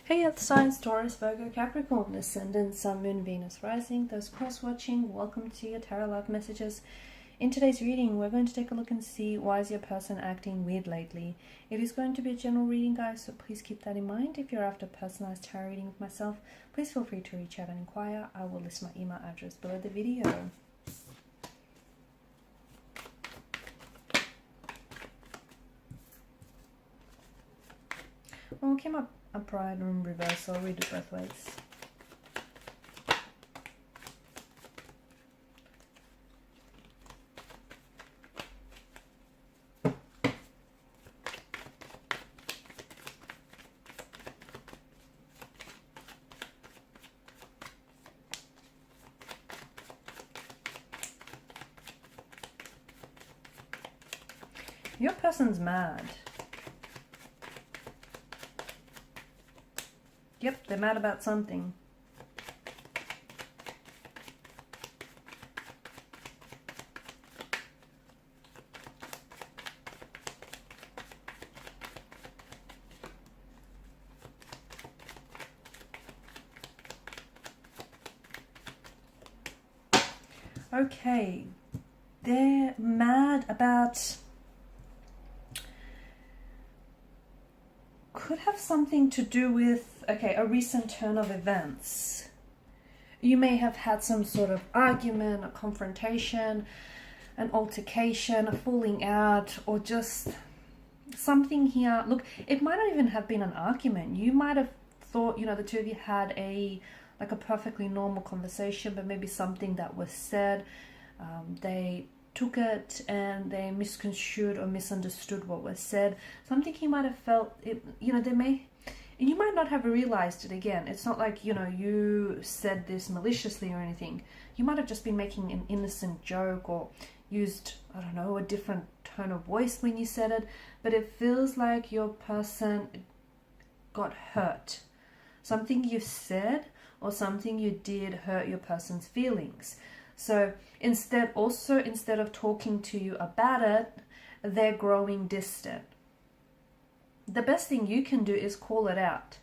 Hey Earth signs, Taurus, Virgo, Capricorn, Ascendant, Sun, Moon, Venus, Rising. Those cross-watching, welcome to your Tarot Life Messages. In today's reading, we're going to take a look and see why is your person acting weird lately. It is going to be a general reading, guys, so please keep that in mind. If you're after personalized tarot reading with myself, please feel free to reach out and inquire. I will list my email address below the video. When we came up upright and reverse, I'll read it both ways. Your person's mad. Yep, they're mad about something. Okay, they're mad about... could have something to do with, okay, a recent turn of events. You may have had some sort of argument, a confrontation, an altercation, a falling out, or just something here. Look, it might not even have been an argument. You might have thought, the two of you had a perfectly normal conversation, but maybe something that was said, they took it and they misconstrued or misunderstood what was said. Something he might have felt, they may, and you might not have realized it. Again, it's not like, you said this maliciously or anything. You might have just been making an innocent joke or used, I don't know, a different tone of voice when you said it, but it feels like your person got hurt. Something you said or something you did hurt your person's feelings. So instead of talking to you about it, they're growing distant. The best thing you can do is call it out.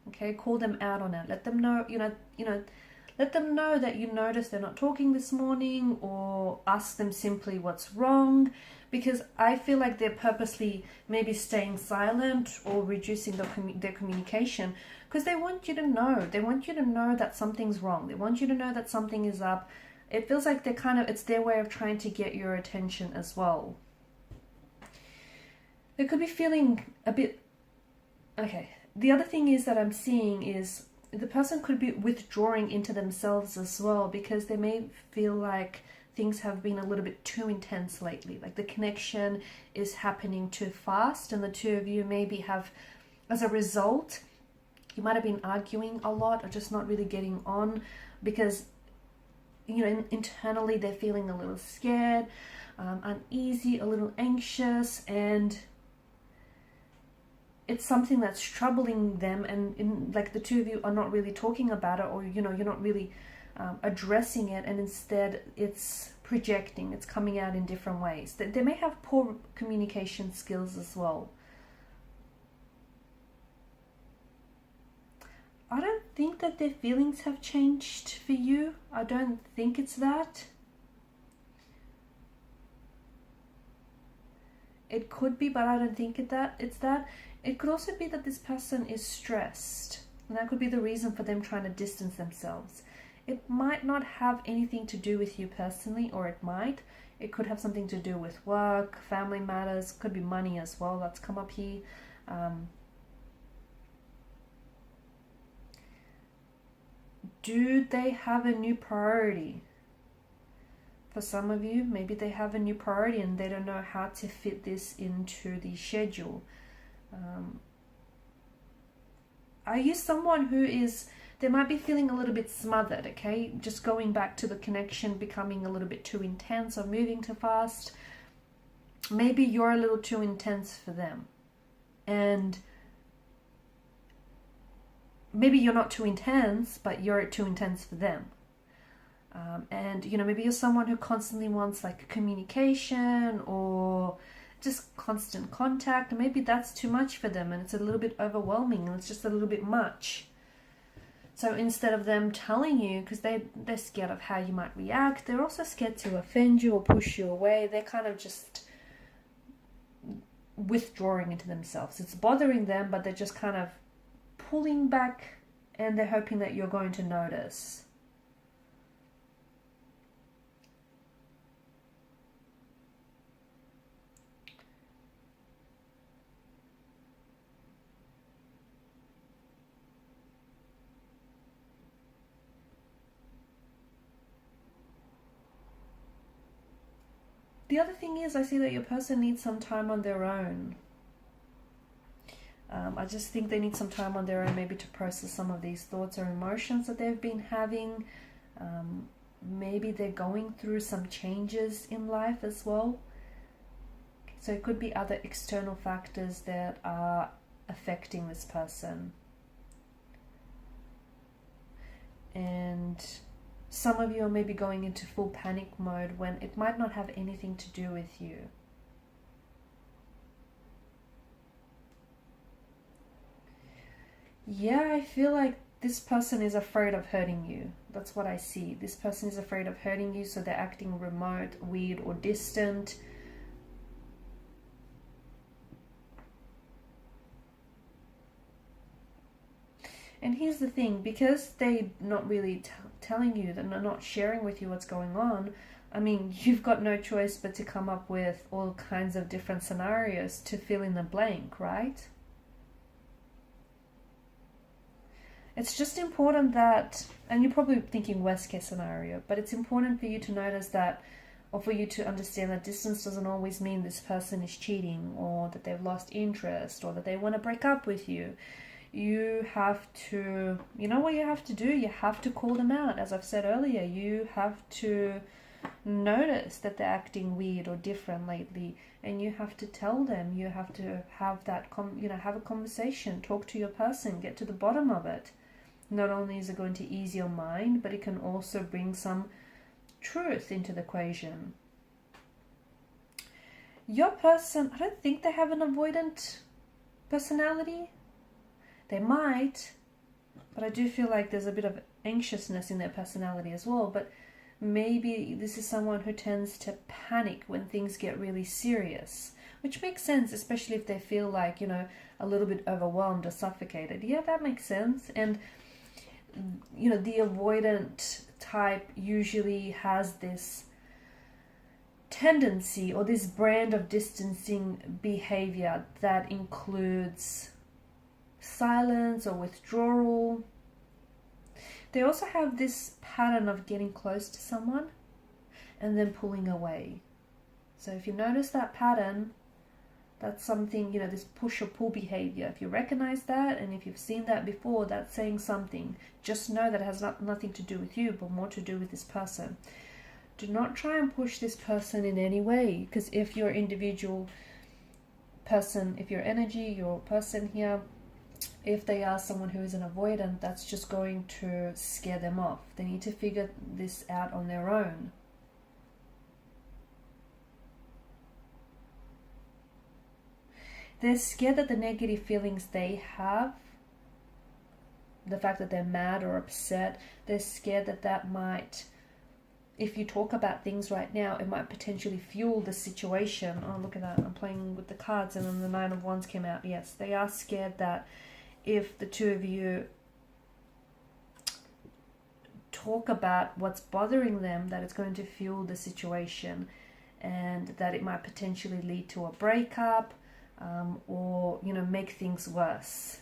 Okay, call them out on it. Let them know, let them know that you noticed they're not talking this morning, or ask them simply what's wrong, because I feel like they're purposely maybe staying silent or reducing their communication because they want you to know. They want you to know that something's wrong. They want you to know that something is up. It feels like it's their way of trying to get your attention as well. They could be feeling a bit... Okay, the other thing is that I'm seeing is the person could be withdrawing into themselves as well, because they may feel like things have been a little bit too intense lately. Like the connection is happening too fast, and the two of you maybe have, as a result, you might have been arguing a lot or just not really getting on because internally they're feeling a little scared, uneasy, a little anxious, and it's something that's troubling them, and like the two of you are not really talking about it, or you're not really addressing it, and instead it's projecting, it's coming out in different ways. They may have poor communication skills as well. I don't think that their feelings have changed for you. I don't think it's that. It could be, but I don't think it's that. It could also be that this person is stressed, and that could be the reason for them trying to distance themselves. It might not have anything to do with you personally, or it might. It could have something to do with work, family matters, could be money as well. That's come up here. Do they have a new priority? For some of you, maybe they have a new priority and they don't know how to fit this into the schedule. Are you someone who is... They might be feeling a little bit smothered, okay? Just going back to the connection becoming a little bit too intense or moving too fast. Maybe you're a little too intense for them. And maybe you're not too intense, but you're too intense for them. And maybe you're someone who constantly wants like communication or just constant contact. Maybe that's too much for them and it's a little bit overwhelming and it's just a little bit much. So instead of them telling you, because they're scared of how you might react, they're also scared to offend you or push you away. They're kind of just withdrawing into themselves. It's bothering them, but they're just kind of pulling back and they're hoping that you're going to notice. The other thing is, I see that your person needs some time on their own. I just think they need some time on their own, maybe to process some of these thoughts or emotions that they've been having. Maybe they're going through some changes in life as well. So it could be other external factors that are affecting this person. And some of you are maybe going into full panic mode when it might not have anything to do with you. Yeah, I feel like this person is afraid of hurting you. That's what I see. This person is afraid of hurting you, so they're acting remote, weird, or distant. And here's the thing, because they're not really telling you, they're not sharing with you what's going on, I mean, you've got no choice but to come up with all kinds of different scenarios to fill in the blank, right? It's just important that, and you're probably thinking worst case scenario, but it's important for you to notice that, or for you to understand that distance doesn't always mean this person is cheating, or that they've lost interest, or that they want to break up with you. You have to, you know what you have to do? You have to call them out. As I've said earlier, you have to notice that they're acting weird or different lately, and you have to tell them. You have to have that, have a conversation, talk to your person, get to the bottom of it. Not only is it going to ease your mind, but it can also bring some truth into the equation. Your person, I don't think they have an avoidant personality. They might, but I do feel like there's a bit of anxiousness in their personality as well. But maybe this is someone who tends to panic when things get really serious, which makes sense, especially if they feel like, a little bit overwhelmed or suffocated. Yeah, that makes sense. And the avoidant type usually has this tendency or this brand of distancing behavior that includes silence or withdrawal. They also have this pattern of getting close to someone and then pulling away. So if you notice that pattern, that's something, this push or pull behavior. If you recognize that, and if you've seen that before, that's saying something. Just know that it has nothing to do with you, but more to do with this person. Do not try and push this person in any way, because if your individual person, if your energy, your person here, if they are someone who is an avoidant, that's just going to scare them off. They need to figure this out on their own. They're scared that the negative feelings they have, the fact that they're mad or upset, they're scared that might, if you talk about things right now, it might potentially fuel the situation. Oh, look at that. I'm playing with the cards and then the Nine of Wands came out. Yes, they are scared that if the two of you talk about what's bothering them, that it's going to fuel the situation and that it might potentially lead to a breakup, or make things worse.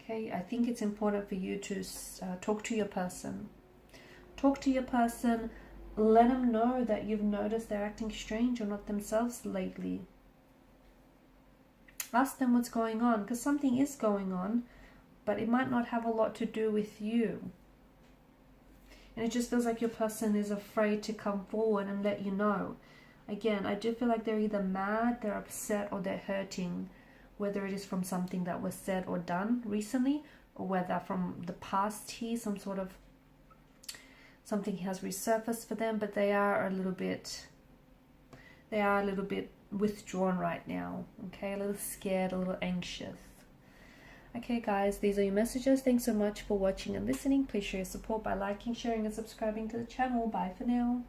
Okay, I think it's important for you to talk to your person. Talk to your person, let them know that you've noticed they're acting strange or not themselves lately. Ask them what's going on, because something is going on, but it might not have a lot to do with you. And it just feels like your person is afraid to come forward and let you know. Again, I do feel like they're either mad, they're upset, or they're hurting, whether it is from something that was said or done recently, or whether from the past here, something has resurfaced for them, but they are a little bit withdrawn right now, okay, a little scared, a little anxious. Okay guys, these are your messages. Thanks so much for watching and listening. Please show your support by liking, sharing and subscribing to the channel. Bye for now.